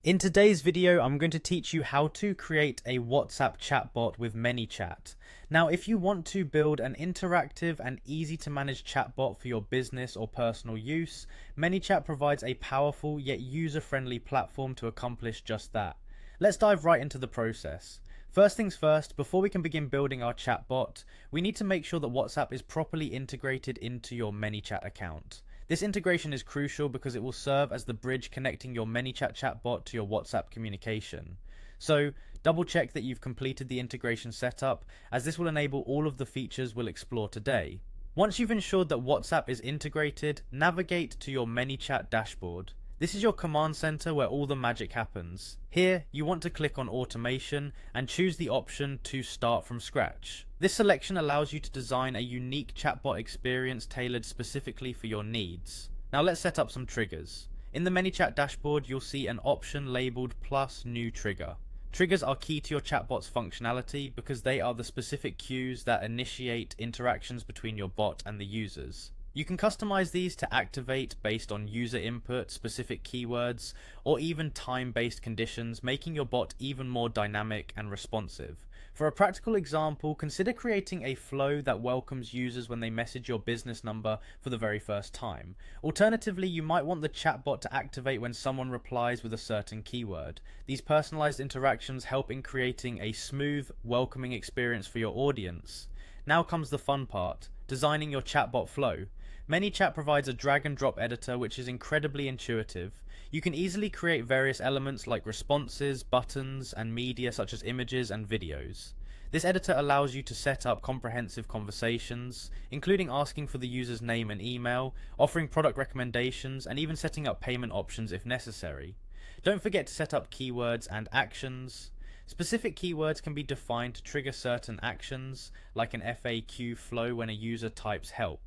In today's video, I'm going to teach you how to create a WhatsApp chatbot with Manychat. Now, if you want to build an interactive and easy to manage chatbot for your business or personal use, Manychat provides a powerful yet user-friendly platform to accomplish just that. Let's dive right into the process. First things first, before we can begin building our chatbot, we need to make sure that WhatsApp is properly integrated into your Manychat account. This integration is crucial because it will serve as the bridge connecting your Manychat chatbot to your WhatsApp communication. So, double check that you've completed the integration setup, as this will enable all of the features we'll explore today. Once you've ensured that WhatsApp is integrated, navigate to your Manychat dashboard. This is your command center where all the magic happens. Here, you want to click on Automation and choose the option to Start from Scratch. This selection allows you to design a unique chatbot experience tailored specifically for your needs. Now let's set up some triggers. In the Manychat dashboard, you'll see an option labeled Plus New Trigger. Triggers are key to your chatbot's functionality because they are the specific cues that initiate interactions between your bot and the users. You can customize these to activate based on user input, specific keywords, or even time-based conditions, making your bot even more dynamic and responsive. For a practical example, consider creating a flow that welcomes users when they message your business number for the very first time. Alternatively, you might want the chatbot to activate when someone replies with a certain keyword. These personalized interactions help in creating a smooth, welcoming experience for your audience. Now comes the fun part, designing your chatbot flow. Manychat provides a drag and drop editor which is incredibly intuitive. You can easily create various elements like responses, buttons, and media such as images and videos. This editor allows you to set up comprehensive conversations, including asking for the user's name and email, offering product recommendations, and even setting up payment options if necessary. Don't forget to set up keywords and actions. Specific keywords can be defined to trigger certain actions, like an FAQ flow when a user types help.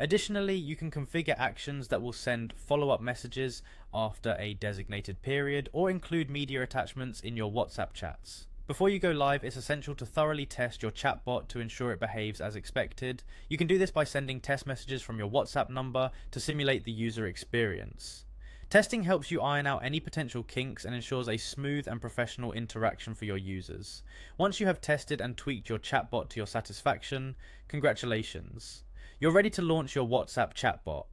Additionally, you can configure actions that will send follow-up messages after a designated period or include media attachments in your WhatsApp chats. Before you go live, it's essential to thoroughly test your chatbot to ensure it behaves as expected. You can do this by sending test messages from your WhatsApp number to simulate the user experience. Testing helps you iron out any potential kinks and ensures a smooth and professional interaction for your users. Once you have tested and tweaked your chatbot to your satisfaction, congratulations. You're ready to launch your WhatsApp chatbot.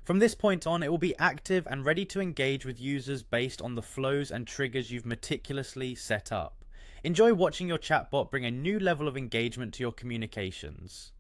From this point on, it will be active and ready to engage with users based on the flows and triggers you've meticulously set up. Enjoy watching your chatbot bring a new level of engagement to your communications.